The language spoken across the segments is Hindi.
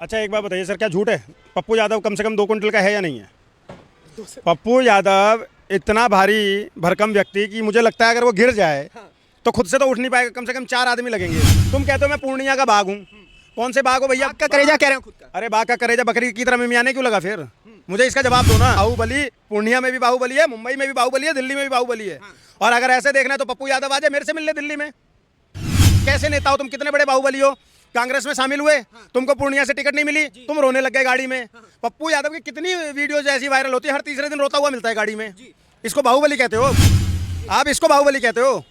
अच्छा एक बात बताइए सर, क्या झूठ है? पप्पू यादव कम से कम 2 कुंटल का है या नहीं है? पप्पू यादव इतना भारी भरकम व्यक्ति कि मुझे लगता है अगर वो गिर जाए तो खुद से तो उठ नहीं पाएगा, कम से कम 4 आदमी लगेंगे। तुम कहते हो मैं पूर्णिया का बाघ हूँ। कौन से बाघ हो भैया? का करेजा कह रहे हो खुद का। अरे बाघ का करेजा बकरी की तरह मिमियाने क्यों लगा फिर? मुझे इसका जवाब दो ना। बाहुबली पूर्णिया में भी बाहुबली है, मुंबई में भी बाहुबली है, दिल्ली में भी बाहुबली है। और अगर ऐसे देखना है तो पप्पू यादव आ जाए मेरे से मिलने दिल्ली में। कैसे नेता हो तुम? कितने बड़े बाहुबली हो? कांग्रेस में शामिल हुए, तुमको पूर्णिया से टिकट नहीं मिली, तुम रोने लग गए गाड़ी में। पप्पू यादव की कितनी वीडियोज ऐसी वायरल होती है, हर तीसरे दिन रोता हुआ मिलता है गाड़ी में। इसको बाहुबली कहते हो आप? इसको बाहुबली कहते हो?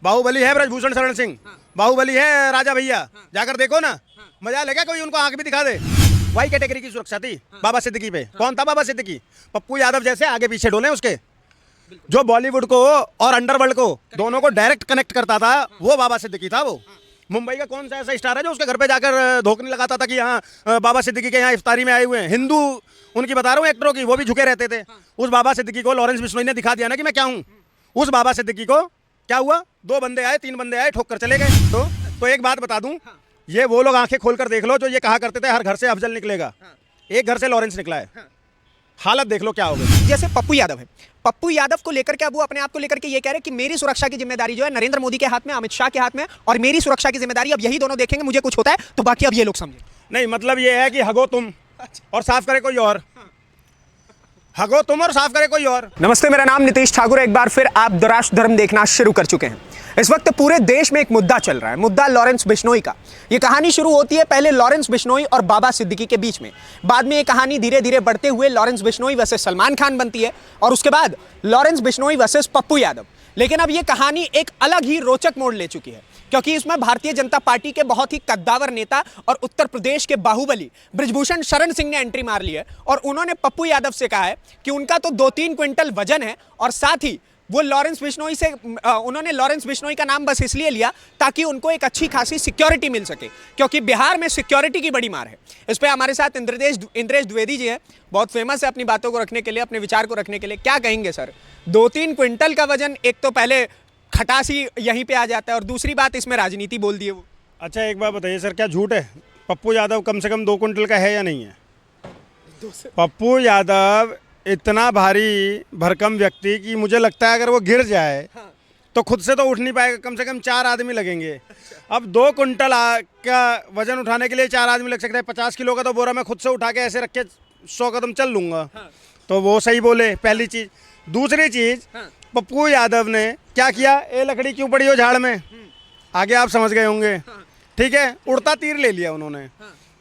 बाहुबली है ब्रजभूषण शरण सिंह, बाहुबली है राजा भैया। जाकर देखो ना, मजा लेगा। कोई उनको आंख भी दिखा दे। वाई कैटेगरी की सुरक्षा थी बाबा सिद्दीकी पे। कौन था बाबा सिद्दीकी? पप्पू यादव जैसे आगे पीछे डोले उसके। जो बॉलीवुड को और अंडरवर्ल्ड को दोनों को डायरेक्ट कनेक्ट करता था वो बाबा सिद्दीकी था। वो मुंबई का कौन सा ऐसा स्टार है जो उसके घर पे जाकर धोखनी लगाता था कि यहाँ बाबा सिद्दीकी के यहाँ इफ्तारी में आए हुए हैं? हिंदू उनकी बता रहा हूँ एक्टरों की, वो भी झुके रहते थे। उस बाबा सिद्दीकी को लॉरेंस बिश्नोई ने दिखा दिया ना कि मैं क्या हूँ। उस बाबा सिद्दीकी को क्या हुआ? 2 बंदे आए, 3 बंदे आए, ठोक कर चले गए। तो एक बात बता दूं, ये वो लोग आंखें खोलकर देख लो जो ये कहा करते थे हर घर से अफजल निकलेगा। एक घर से लॉरेंस निकला है। हालत देख लो क्या हो गई। जैसे पप्पू यादव है, पप्पू यादव को लेकर के अब वो अपने आप को लेकर के ये कह रहे हैं कि मेरी सुरक्षा की जिम्मेदारी जो है नरेंद्र मोदी के हाथ में, अमित शाह के हाथ में, और मेरी सुरक्षा की जिम्मेदारी अब यही दोनों देखेंगे, मुझे कुछ होता है तो बाकी अब ये लोग समझे। नहीं, मतलब ये है कि हगो तुम और साफ करे कोई और। हगो तुम और साफ करे कोई और। नमस्ते, मेरा नाम नितीश ठाकुर है। एक बार फिर आप दराश धर्म देखना शुरू कर चुके हैं। इस वक्त पूरे देश में एक मुद्दा चल रहा है, मुद्दा लॉरेंस बिश्नोई का। ये कहानी शुरू होती है पहले लॉरेंस बिश्नोई और बाबा सिद्दीकी के बीच में। बाद में ये कहानी धीरे धीरे बढ़ते हुए लॉरेंस बिश्नोई वर्सेस सलमान खान बनती है, और उसके बाद लॉरेंस बिश्नोई वर्सेस पप्पू यादव। लेकिन अब ये कहानी एक अलग ही रोचक मोड़ ले चुकी है, क्योंकि इसमें भारतीय जनता पार्टी के बहुत ही कद्दावर नेता और उत्तर प्रदेश के बाहुबली ब्रजभूषण शरण सिंह ने एंट्री मार ली है। और उन्होंने पप्पू यादव से कहा है कि उनका तो 2-3 क्विंटल वजन है, और साथ ही वो लॉरेंस बिश्नोई से उन्होंने लॉरेंस बिश्नोई का नाम बस इसलिए लिया ताकि उनको एक अच्छी खासी सिक्योरिटी मिल सके, क्योंकि बिहार में सिक्योरिटी की बड़ी मार है। इस पे हमारे साथ इंद्रेश द्विवेदी जी हैं, बहुत फेमस है अपनी बातों को रखने के लिए, अपने विचार को रखने के लिए। क्या कहेंगे सर? 2-3 क्विंटल का वजन, एक तो पहले खटासी यहीं पे आ जाता है, और दूसरी बात इसमें राजनीति बोल दी है वो। अच्छा एक बात बताइए सर, क्या झूठ है? पप्पू यादव कम से कम 2 कुंटल का है या नहीं है? पप्पू यादव इतना भारी भरकम व्यक्ति कि मुझे लगता है अगर वो गिर जाए तो खुद से तो उठ नहीं पाएगा, कम से कम 4 आदमी लगेंगे। अब 2 कुंटल का वजन उठाने के लिए 4 आदमी लग सकते हैं। 50 किलो का तो बोरा मैं खुद से उठा के ऐसे रख के 100 कदम चल लूँगा। तो वो सही बोले, पहली चीज़। दूसरी चीज़, पप्पू यादव ने क्या किया? ए लकड़ी क्यों पड़ी हो झाड़ में? आगे आप समझ गए होंगे, ठीक है? उड़ता तीर ले लिया उन्होंने।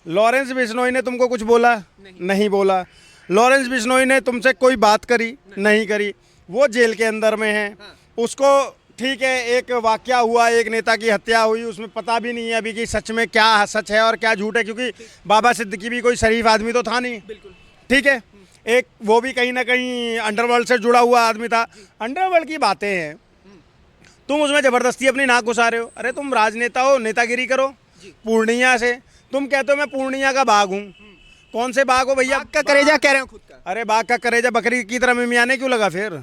लॉरेंस बिश्नोई ने तुमको कुछ बोला? नहीं बोला। लॉरेंस बिश्नोई ने तुमसे कोई बात करी? नहीं करी। वो जेल के अंदर में है। उसको ठीक है, एक वाकया हुआ, एक नेता की हत्या हुई, उसमें पता भी नहीं है अभी कि सच में क्या सच है और क्या झूठ है, क्योंकि बाबा सिद्दीकी भी कोई शरीफ आदमी तो था नहीं, ठीक है? एक वो भी कहीं ना कहीं अंडरवर्ल्ड से जुड़ा हुआ आदमी था। अंडरवर्ल्ड की बातें हैं, तुम उसमें ज़बरदस्ती अपनी नाक घुसा रहे हो। अरे तुम राजनेता हो, नेतागिरी करो। पूर्णिया से तुम कहते हो मैं पूर्णिया का बाघ हूँ। कौन से बाघ हो भैया? बाघ का करेजा कह रहे हो खुद का। अरे बाघ का करेजा बकरी की तरह मिमियाने क्यों लगा फिर?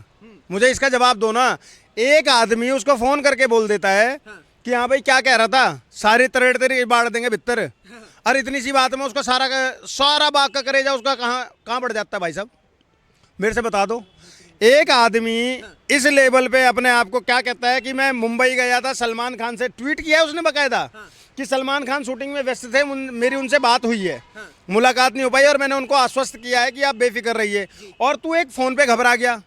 मुझे इसका जवाब दो ना। एक आदमी उसको फोन करके बोल देता है कि हाँ भाई क्या कह रहा था, सारी तरेड़ तेरी बाढ़ देंगे भित्तर। अरे इतनी सी बात में उसका सारा बाघ का करेजा उसका कहाँ बढ़ जाता है भाई साहब? मेरे से बता दो। एक आदमी इस लेवल पे अपने आप को क्या कहता है कि मैं मुंबई गया था, सलमान खान से ट्वीट किया है उसने बाकायदा कि सलमान खान शूटिंग में व्यस्त थे, मेरी उनसे बात हुई है, मुलाकात नहीं हो पाई, और मैंने उनको आश्वस्त किया है कि आप बेफिक्र रहिए। और तू एक फ़ोन पे घबरा गया,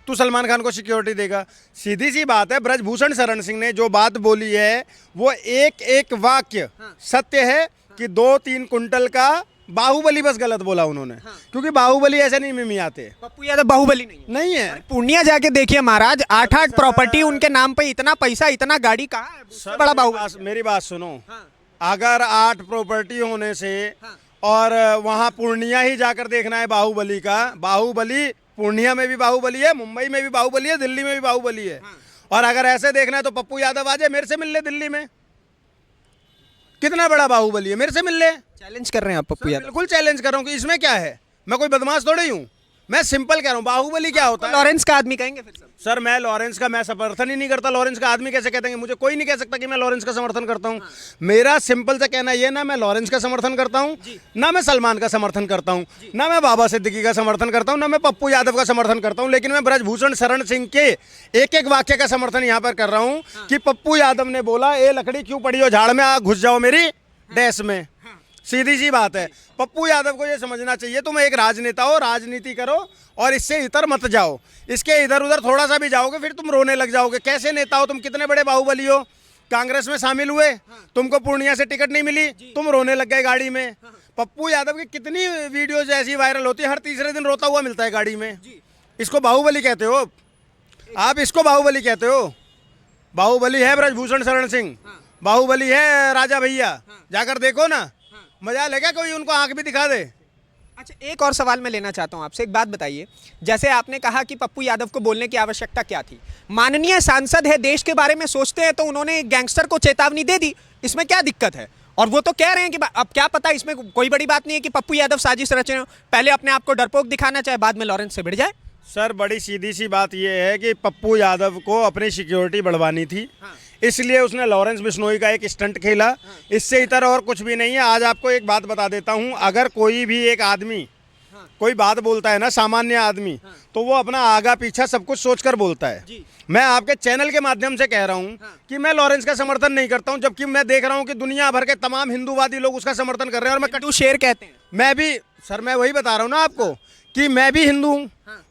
तू सलमान खान को सिक्योरिटी देगा? सीधी सी बात है, ब्रजभूषण शरण सिंह ने जो बात बोली है वो एक एक वाक्य सत्य है कि 2-3 कुंटल का बाहुबली बस गलत बोला उन्होंने। क्योंकि बाहुबली ऐसे नहीं मिमियाते। पप्पू यादव बाहुबली नहीं है। पूर्णिया जाके देखिए महाराज, 8-8 प्रॉपर्टी उनके नाम पे, इतना पैसा, इतना गाड़ी, कहाँ है सबसे बड़ा बाहुबली? मेरी बात सुनो। अगर 8 प्रॉपर्टी होने से और वहाँ पूर्णिया ही जाकर देखना है बाहुबली का, बाहुबली पूर्णिया में भी बाहुबली है, मुंबई में भी बाहुबली है, दिल्ली में भी बाहुबली है। और अगर ऐसे देखना है तो पप्पू यादव आ जाए मेरे से मिल ले दिल्ली में। कितना बड़ा बाहुबली है, मेरे से मिल ले। चैलेंज कर रहे हैं आप पप्पू यादव? बिल्कुल चैलेंज कर रहा हूँ कि इसमें क्या है, मैं कोई बदमाश थोड़ी हूँ। मैं सिंपल कह रहा हूँ, बाहुबली क्या होता है? लॉरेंस का आदमी कहेंगे फिर सब? सर मैं लॉरेंस का मैं समर्थन ही नहीं करता। लॉरेंस का आदमी कैसे कह देंगे? मुझे कोई नहीं कह सकता कि मैं लॉरेंस का समर्थन करता हूँ। मेरा सिंपल सा कहना ये, ना मैं लॉरेंस का समर्थन करता हूँ, ना मैं सलमान का समर्थन करता हूँ, ना मैं बाबा सिद्दीकी का समर्थन करता हूँ, ना मैं पप्पू यादव का समर्थन करता हूँ, लेकिन मैं ब्रजभूषण शरण सिंह के एक एक वाक्य का समर्थन यहाँ पर कर रहा हूँ कि पप्पू यादव ने बोला ये लकड़ी क्यों पड़ी हो झाड़ में, आ घुस जाओ मेरी डैश में। सीधी सी बात है। पप्पू यादव को ये समझना चाहिए तुम एक राजनेता हो, राजनीति करो और इससे इधर मत जाओ। इसके इधर उधर थोड़ा सा भी जाओगे फिर तुम रोने लग जाओगे। कैसे नेता हो तुम? कितने बड़े बाहुबली हो? कांग्रेस में शामिल हुए, तुमको पूर्णिया से टिकट नहीं मिली, तुम रोने लग गए गाड़ी में। पप्पू यादव की कितनी वीडियोज ऐसी वायरल होती है, हर तीसरे दिन रोता हुआ मिलता है गाड़ी में। इसको बाहुबली कहते हो आप? इसको बाहुबली कहते हो? बाहुबली है ब्रजभूषण शरण सिंह, बाहुबली है राजा भैया। जाकर देखो ना, मजा लेगा कोई उनको आंख भी दिखा दे। अच्छा, एक और सवाल मैं लेना चाहता हूं आपसे। एक बात बताइए, जैसे आपने कहा कि पप्पू यादव को बोलने की आवश्यकता क्या थी? माननीय सांसद है, देश के बारे में सोचते हैं, तो उन्होंने गैंगस्टर को चेतावनी दे दी, इसमें क्या दिक्कत है? और वो तो कह रहे हैं कि अब क्या पता, इसमें कोई बड़ी बात नहीं है कि पप्पू यादव साजिश रचे हो, पहले अपने आप को डरपोक दिखाना चाहे, बाद में लॉरेंस से भिड़ जाए। सर बड़ी सीधी सी बात यह है कि पप्पू यादव को अपनी सिक्योरिटी बढ़वानी थी, इसलिए उसने लॉरेंस बिश्नोई का एक स्टंट खेला। इससे इतर और कुछ भी नहीं है। आज आपको एक बात बता देता हूं, अगर कोई भी एक आदमी कोई बात बोलता है ना, सामान्य आदमी, तो वो अपना आगा पीछा सब कुछ सोचकर बोलता है। मैं आपके चैनल के माध्यम से कह रहा हूं कि मैं लॉरेंस का समर्थन नहीं करता हूं, जबकि मैं देख रहा हूं कि दुनिया भर के तमाम हिंदूवादी लोग उसका समर्थन कर रहे हैं। और मैं कटू शेर कहते हैं। मैं भी सर, मैं वही बता रहा हूं ना आपको कि मैं भी हिंदू हूं।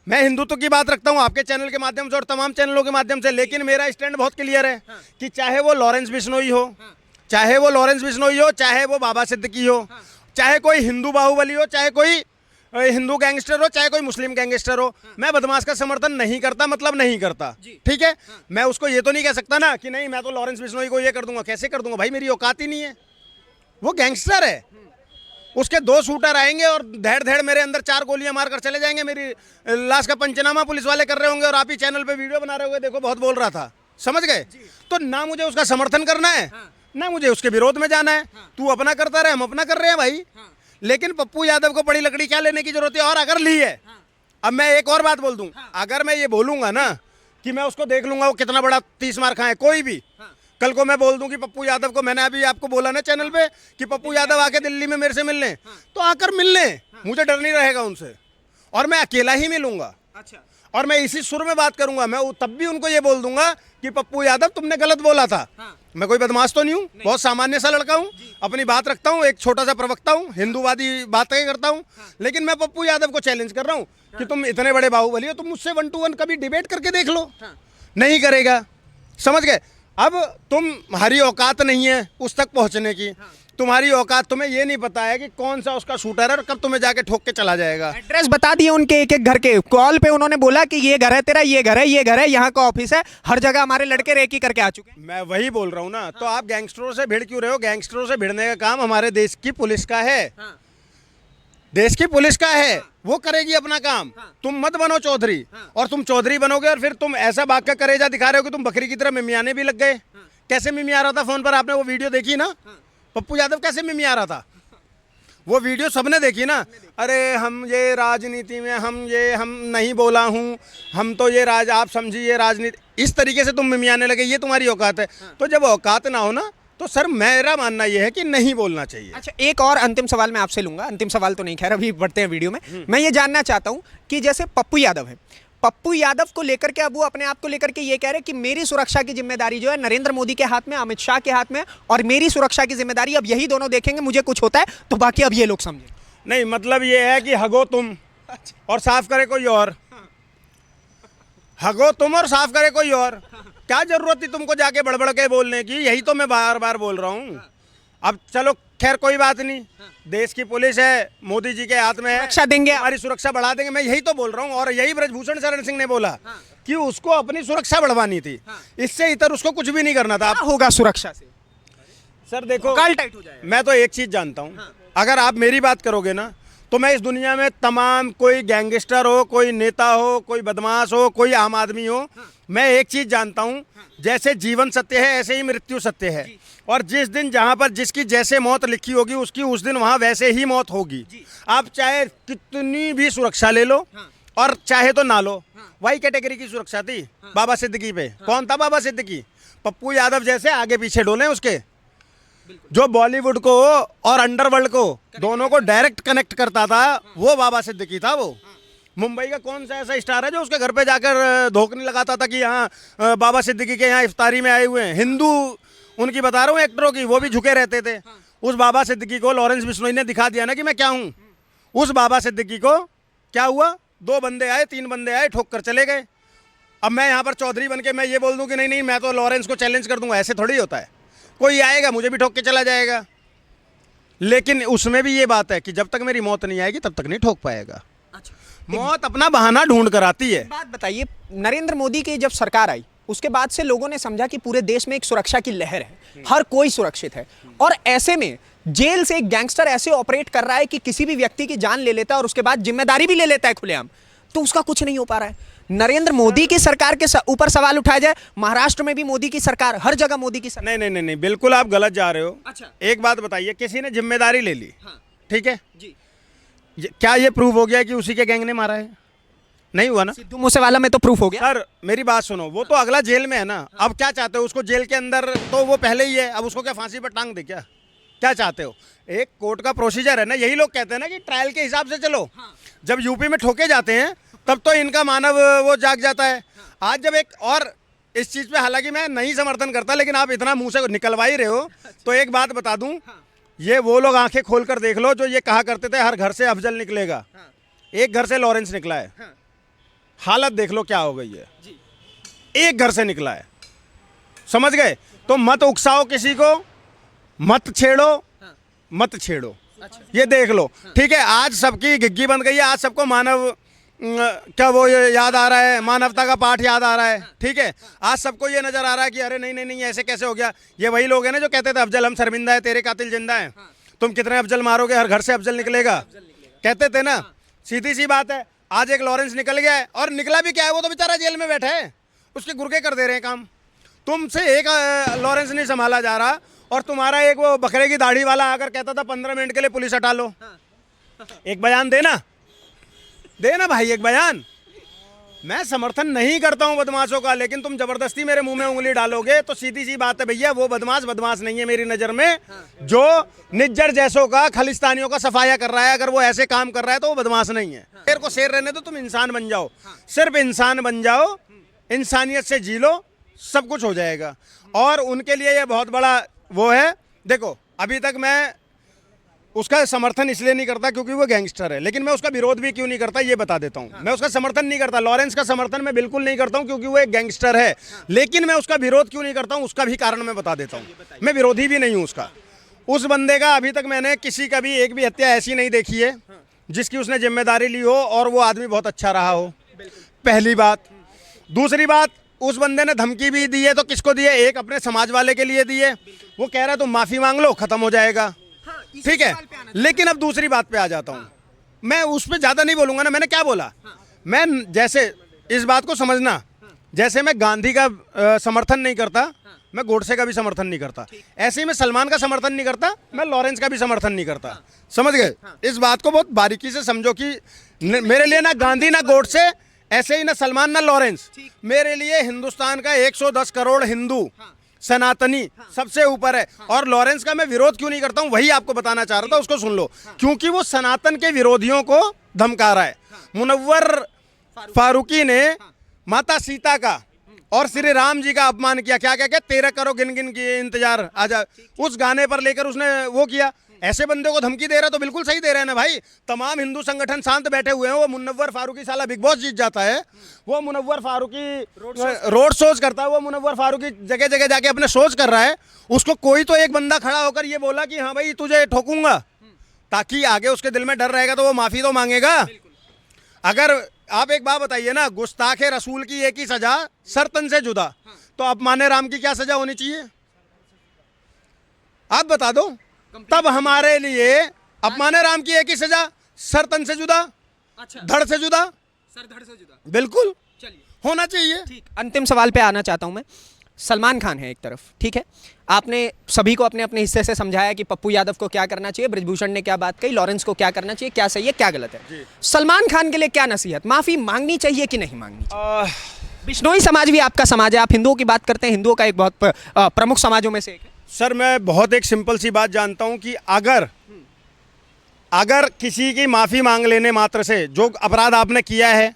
मैं हिंदुत्व की बात रखता हूं आपके चैनल के माध्यम से और तमाम चैनलों के माध्यम से, लेकिन मेरा स्टैंड बहुत क्लियर है कि चाहे वो लॉरेंस बिश्नोई हो, चाहे वो लॉरेंस बिश्नोई हो, चाहे वो बाबा सिद्दीकी हो, चाहे कोई हिंदू बाहुबली हो, चाहे कोई हिंदू गैंगस्टर हो, चाहे कोई मुस्लिम गैंगस्टर हो, मैं बदमाश का समर्थन नहीं करता, मतलब नहीं करता। ठीक है, मैं उसको ये तो नहीं कह सकता ना कि नहीं मैं तो लॉरेंस बिश्नोई को ये कर दूंगा। कैसे कर दूंगा भाई? मेरी औकात ही नहीं है। वो गैंगस्टर है, उसके 2 शूटर आएंगे और धैड़ धैड़ मेरे अंदर 4 गोलियां मारकर चले जाएंगे। मेरी लाश का पंचनामा पुलिस वाले कर रहे होंगे और आप ही चैनल पे वीडियो बना रहे होंगे, देखो बहुत बोल रहा था, समझ गए? तो ना मुझे उसका समर्थन करना है, ना मुझे उसके विरोध में जाना है। तू अपना करता रहे, हम अपना कर रहे हैं भाई। लेकिन पप्पू यादव को बड़ी लकड़ी क्या लेने की जरूरत है? और अगर ली है, अब मैं एक और बात बोल दूं, अगर मैं ये बोलूंगा ना कि मैं उसको देख लूंगा वो कितना बड़ा 30 मार खाए, कोई भी कल को मैं बोल दूं कि पप्पू यादव को, मैंने अभी आपको बोला ना चैनल पे कि पप्पू यादव आके दिल्ली में मेरे से मिलने, तो आकर मिलने, मुझे डर नहीं रहेगा उनसे, और मैं अकेला ही मिलूंगा। अच्छा, और मैं इसी सुर में बात करूंगा। मैं तब भी उनको ये बोल दूंगा कि पप्पू यादव तुमने गलत बोला था। मैं कोई बदमाश तो नहीं हूँ, बहुत सामान्य सा लड़का हूँ, अपनी बात रखता हूँ, एक छोटा सा प्रवक्ता हूँ, हिंदूवादी बातें करता हूँ। लेकिन मैं पप्पू यादव को चैलेंज कर रहा हूँ कि तुम इतने बड़े बाहुबली हो, तुम मुझसे 1 to 1 कभी डिबेट करके देख लो। नहीं करेगा, समझ गए? अब तुम्हारी औकात नहीं है उस तक पहुंचने की। तुम्हारी औकात, तुम्हें ये नहीं पता है कि कौन सा उसका शूटर है और कब तुम्हें जाके ठोक के चला जाएगा। एड्रेस बता दिए उनके एक एक घर के। कॉल पे उन्होंने बोला कि ये घर है तेरा, ये घर है, ये घर है, यहाँ का ऑफिस है, हर जगह हमारे लड़के रेकी करके आ चुके हैं। मैं वही बोल रहा हूँ ना। तो आप गैंगस्टरों से भिड़ क्यों रहे हो? गैंगस्टरों से भिड़ने का काम हमारे देश की पुलिस का है, देश की पुलिस का है, वो करेगी अपना काम। तुम मत बनो चौधरी, और तुम चौधरी बनोगे और फिर तुम ऐसा बाग का करेजा दिखा रहे हो कि तुम बकरी की तरह मिमियाने भी लग गए। कैसे मिमिया रहा था फोन पर? आपने वो वीडियो देखी ना? पप्पू यादव कैसे मिमिया रहा था? वो वीडियो सबने देखी ना? अरे हम ये राजनीति में, हम नहीं बोला हूँ, हम तो ये आप समझिए राजनीति, इस तरीके से तुम मिमियाने लगे। ये तुम्हारी औकात है? तो जब औकात ना हो ना, तो सर मेरा मानना यह है कि नहीं बोलना चाहिए। अच्छा, एक और अंतिम सवाल मैं आपसे लूंगा। अंतिम सवाल तो नहीं, खैर अभी बढ़ते हैं वीडियो में। मैं ये जानना चाहता हूं कि जैसे पप्पू यादव है, पप्पू यादव को लेकर के अब वो अपने आप को लेकर के ये कह रहे हैं कि मेरी सुरक्षा की जिम्मेदारी जो है नरेंद्र मोदी के हाथ में, अमित शाह के हाथ में, और मेरी सुरक्षा की जिम्मेदारी अब यही दोनों देखेंगे, मुझे कुछ होता है तो बाकी अब ये लोग समझे। नहीं, मतलब ये है कि हगो तुम और साफ करे कोई और, हगो तुम और साफ करे कोई और। क्या जरूरत थी तुमको जाके बड़बड़ के बोलने की? यही तो मैं बार बार बोल रहा हूँ। अब चलो खैर कोई बात नहीं, देश की पुलिस है, मोदी जी के हाथ में है, सुरक्षा देंगे, हमारी सुरक्षा बढ़ा देंगे। मैं यही तो बोल रहा हूँ, और यही ब्रजभूषण शरण सिंह ने बोला कि उसको अपनी सुरक्षा बढ़वानी थी, इससे इतर उसको कुछ भी नहीं करना था। क्या होगा सुरक्षा से? सर देखो, काल टाइट हो जाएगा। मैं तो एक चीज जानता हूँ, अगर आप मेरी बात करोगे ना, तो मैं इस दुनिया में तमाम, कोई गैंगस्टर हो, कोई नेता हो, कोई बदमाश हो, कोई आम आदमी हो, मैं एक चीज जानता हूँ, जैसे जीवन सत्य है ऐसे ही मृत्यु सत्य है। और जिस दिन जहाँ पर जिसकी जैसे मौत लिखी होगी उसकी उस दिन वहाँ वैसे ही मौत होगी। आप चाहे कितनी भी सुरक्षा ले लो, और चाहे तो ना लो। वही कैटेगरी की सुरक्षा थी बाबा सिद्दीकी पे। कौन था बाबा सिद्दीकी? पप्पू यादव जैसे आगे पीछे डोले उसके, जो बॉलीवुड को और अंडरवर्ल्ड को दोनों को डायरेक्ट कनेक्ट करता था, वो बाबा सिद्दीकी था। वो मुंबई का कौन सा ऐसा स्टार है जो उसके घर पे जाकर धोख नहीं लगाता था कि यहाँ बाबा सिद्दीकी के यहाँ इफ्तारी में आए हुए हैं? हिंदू उनकी बता रहा हूँ एक्टरों की, वो भी झुके रहते थे। उस बाबा सिद्दीकी को लॉरेंस बिश्नोई ने दिखा दिया ना कि मैं क्या हूँ। उस बाबा सिद्दीकी को क्या हुआ? 2 बंदे आए, 3 बंदे आए, ठोक कर चले गए। अब मैं यहाँ पर चौधरी बन के मैं ये बोल दूँ कि नहीं नहीं मैं तो लॉरेंस को चैलेंज कर दूंगा, ऐसे थोड़ी होता है। कोई आएगा मुझे भी ठोक के चला जाएगा। लेकिन उसमें भी ये बात है कि जब तक मेरी मौत नहीं आएगी तब तक नहीं ठोक पाएगा। अच्छा, मौत अपना बहाना ढूंढ कर आती है। बात बताइए, नरेंद्र मोदी की जब सरकार आई उसके बाद से लोगों ने समझा कि पूरे देश में एक सुरक्षा की लहर है, हर कोई सुरक्षित है, और ऐसे में जेल से एक गैंगस्टर ऐसे ऑपरेट कर रहा है कि किसी भी व्यक्ति की जान ले लेता है और उसके बाद जिम्मेदारी भी ले लेता है खुलेआम, तो उसका कुछ नहीं हो पा रहा है। नरेंद्र मोदी की सरकार के ऊपर सवाल उठाया जाए, महाराष्ट्र में भी मोदी की सरकार, हर जगह मोदी की सरकार। नहीं नहीं नहीं नहीं, बिल्कुल आप गलत जा रहे हो। अच्छा, एक बात बताइए, किसी ने जिम्मेदारी ले ली, हाँ, ठीक है जी, क्या ये प्रूव हो गया कि उसी के गैंग ने मारा है? नहीं हुआ ना। सिद्धू मूसेवाला में तो प्रूफ हो गया। सर मेरी बात सुनो, वो तो अगला जेल में है ना। अब क्या चाहते हो उसको जेल के अंदर? तो वो पहले ही है, अब उसको क्या फांसी पर टांग दे? क्या चाहते हो? एक कोर्ट का प्रोसीजर है ना। यही लोग कहते हैं ना कि ट्रायल के हिसाब से चलो। जब यूपी में ठोके जाते हैं तब तो इनका मानव वो जाग जाता है। आज जब एक और इस चीज़ पे, हालांकि मैं नहीं समर्थन करता, लेकिन आप इतना मुंह से निकलवा ही रहे हो तो एक बात बता दूं, ये वो लोग आंखें खोल कर देख लो जो ये कहा करते थे हर घर से अफजल निकलेगा। एक घर से लॉरेंस निकला है, हालत देख लो क्या हो गई है। एक घर से निकला है, समझ गए? तो मत उकसाओ किसी को, मत छेड़ो, मत छेड़ो। ये देख लो, ठीक है? आज सबकी घिग्गी बन गई है, आज सबको मानव क्या वो ये याद आ रहा है, मानवता का पाठ याद आ रहा है, ठीक है? आज सबको ये नजर आ रहा है कि अरे नहीं नहीं नहीं ऐसे कैसे हो गया। ये वही लोग हैं ना जो कहते थे अफजल हम शर्मिंदा है, तेरे कातिल जिंदा है, तुम कितने अफजल मारोगे, हर घर से अफजल निकलेगा, कहते थे ना। सीधी सी बात है, आज एक लॉरेंस निकल गया है, और निकला भी क्या है, वो तो बेचारा जेल में बैठा है, उसके गुर्गे कर दे रहे हैं काम। तुमसे एक लॉरेंस नहीं संभाला जा रहा, और तुम्हारा एक वो बकरे की दाढ़ी वाला आकर कहता था 15 मिनट के लिए पुलिस हटा लो। एक बयान देना भाई, एक बयान। मैं समर्थन नहीं करता हूं बदमाशों का, लेकिन तुम जबरदस्ती मेरे मुंह में उंगली डालोगे तो सीधी सी बात है भैया, वो बदमाश नहीं है मेरी नजर में। जो निज्जर जैसों का, खलिस्तानियों का सफाया कर रहा है, अगर वो ऐसे काम कर रहा है तो वो बदमाश नहीं है। शेर को शेर रहने दो, तुम इंसान बन जाओ, सिर्फ इंसान बन जाओ, इंसानियत से जी लो, सब कुछ हो जाएगा। और उनके लिए ये बहुत बड़ा वो है। देखो अभी तक मैं उसका समर्थन इसलिए नहीं करता क्योंकि वो गैंगस्टर है, लेकिन मैं उसका विरोध भी क्यों नहीं करता ये बता देता हूँ। मैं उसका समर्थन नहीं करता, लॉरेंस का समर्थन मैं बिल्कुल नहीं करता हूँ क्योंकि वो एक गैंगस्टर है, लेकिन मैं उसका विरोध क्यों नहीं करता हूँ उसका भी कारण मैं बता देता हूँ। मैं विरोधी भी नहीं हूँ उसका। उस बंदे का अभी तक मैंने किसी का भी एक भी हत्या ऐसी नहीं देखी है जिसकी उसने जिम्मेदारी ली हो और वो आदमी बहुत अच्छा रहा हो, पहली बात। दूसरी बात, उस बंदे ने धमकी भी दी है तो किसको दी है? एक अपने समाज वाले के लिए दी है। वो कह रहा है तुम माफी मांग लो, खत्म हो जाएगा, ठीक है? लेकिन अब दूसरी बात पे आ जाता हूँ। मैं उस पर ज्यादा नहीं बोलूंगा ना। मैंने क्या बोला? मैं जैसे इस बात को समझना, जैसे मैं गांधी का समर्थन नहीं करता, मैं गोडसे का भी समर्थन नहीं करता, ऐसे ही मैं सलमान का समर्थन नहीं करता, मैं लॉरेंस का भी समर्थन नहीं करता। समझ गए? इस बात को बहुत बारीकी से समझो कि मेरे लिए ना गांधी ना गोडसे, ऐसे ही ना सलमान ना लॉरेंस, मेरे लिए हिंदुस्तान का 110 करोड़ हिंदू सनातनी सबसे ऊपर है। और लॉरेंस का मैं विरोध क्यों नहीं करता हूं वही आपको बताना चाह रहा था, उसको सुन लो। क्योंकि वो सनातन के विरोधियों को धमका रहा है। मुनव्वर फारूकी ने माता सीता का और श्री राम जी का अपमान किया। क्या क्या क्या 13 करो गिन गिन के इंतजार आजा, उस गाने पर लेकर उसने वो किया। ऐसे बंदे को धमकी दे रहा तो बिल्कुल सही दे रहे हैं ना भाई। तमाम हिंदू संगठन शांत बैठे हुए हैं। वो मुनव्वर फारूकी साला बिग बॉस जीत जाता है, वो मुनव्वर फारूकी रोड शोज करता है, वो मुनव्वर फारूकी जगह जगह जाके अपने शोज कर रहा है। उसको कोई तो एक बंदा खड़ा होकर ये बोला कि हाँ भाई तुझे ठोकूंगा, ताकि आगे उसके दिल में डर रहेगा तो वो माफी तो मांगेगा। अगर आप एक बात बताइए ना, गुस्ताखे रसूल की एक ही सजा सरतन से जुदा, तो अपमाने राम की क्या सजा होनी चाहिए? आप बता दो। तब हमारे लिए अपमाने राम की एक ही सजा, सरतन से जुदा, अच्छा, धड़ से जुदा, सर धड़ से जुदा, बिल्कुल चलिए होना चाहिए। ठीक, अंतिम सवाल पे आना चाहता हूं मैं। सलमान खान है एक तरफ, ठीक है, आपने सभी को अपने अपने हिस्से से समझाया कि पप्पू यादव को क्या करना चाहिए, ब्रजभूषण ने क्या बात कही, लॉरेंस को क्या करना चाहिए, क्या सही है क्या गलत है। सलमान खान के लिए क्या नसीहत, माफी मांगनी चाहिए कि नहीं मांगनी चाहिए? बिश्नोई समाज भी आपका समाज है, आप हिंदुओं की बात करते हैं, हिंदुओं का एक बहुत प्रमुख समाजों में से एक है। सर मैं बहुत एक सिंपल सी बात जानता हूं कि अगर किसी की माफ़ी मांग लेने मात्र से, जो अपराध आपने किया है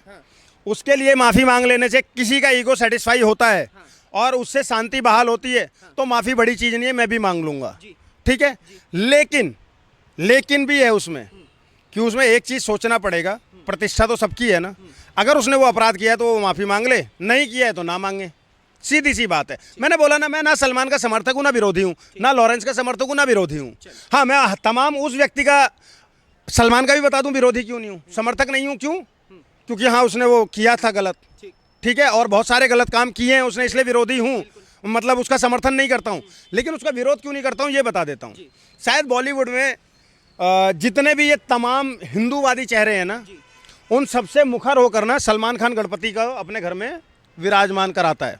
उसके लिए माफ़ी मांग लेने से किसी का ईगो सेटिस्फाई होता है और उससे शांति बहाल होती है, तो माफ़ी बड़ी चीज़ नहीं है, मैं भी मांग लूँगा, ठीक है। लेकिन भी है उसमें कि उसमें एक चीज़ सोचना पड़ेगा, प्रतिष्ठा तो सबकी है ना। अगर उसने वो अपराध किया है तो वो माफ़ी मांग ले, नहीं किया है तो ना मांगे, सीधी सी बात है। मैंने बोला ना, मैं ना सलमान का समर्थक हूँ ना विरोधी हूँ, ना लॉरेंस का समर्थक हूँ ना विरोधी हूँ। हाँ, मैं तमाम उस व्यक्ति का, सलमान का भी बता दूं विरोधी क्यों नहीं हूँ, समर्थक नहीं हूँ, क्यों? क्योंकि हाँ उसने वो किया था गलत, ठीक है, और बहुत सारे गलत काम किए हैं उसने, इसलिए विरोधी हूँ, मतलब उसका समर्थन नहीं करता हूँ। लेकिन उसका विरोध क्यों नहीं करता हूँ ये बता देता हूँ। शायद बॉलीवुड में जितने भी ये तमाम हिंदूवादी चेहरे हैं ना, उन सबसे मुखर होकर ना सलमान खान गणपति का अपने घर में विराजमान कराता है।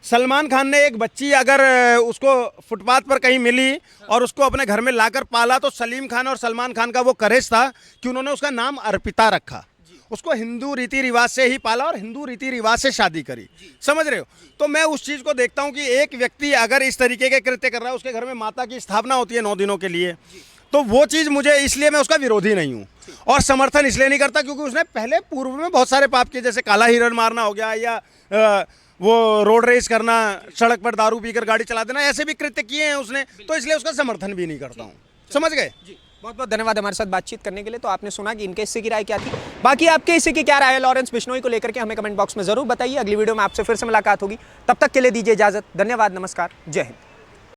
सलमान खान ने एक बच्ची अगर उसको फुटपाथ पर कहीं मिली और उसको अपने घर में लाकर पाला, तो सलीम खान और सलमान खान का वो करेज था कि उन्होंने उसका नाम अर्पिता रखा, उसको हिंदू रीति रिवाज से ही पाला और हिंदू रीति रिवाज से शादी करी, समझ रहे हो। तो मैं उस चीज़ को देखता हूँ कि एक व्यक्ति अगर इस तरीके के कृत्य कर रहा है, उसके घर में माता की स्थापना होती है 9 दिनों के लिए, तो वो चीज़ मुझे, इसलिए मैं उसका विरोधी नहीं हूँ और समर्थन इसलिए नहीं करता क्योंकि उसने पहले पूर्व में बहुत सारे पाप किए, जैसे काला हिरण मारना हो गया या वो रोड रेस करना, सड़क पर दारू पीकर गाड़ी चला देना, ऐसे भी कृत्य किए हैं उसने, तो इसलिए उसका समर्थन भी नहीं करता हूँ, समझ गए। बहुत बहुत धन्यवाद हमारे साथ बातचीत करने के लिए। तो आपने सुना कि इनके हिस्से की राय क्या थी, बाकी आपके हिस्से की क्या राय है लॉरेंस बिश्नोई को लेकर के हमें कमेंट बॉक्स में जरूर बताइए। अगली वीडियो में आपसे फिर से मुलाकात होगी, तब तक के लिए दीजिए इजाजत। धन्यवाद, नमस्कार, जय हिंद।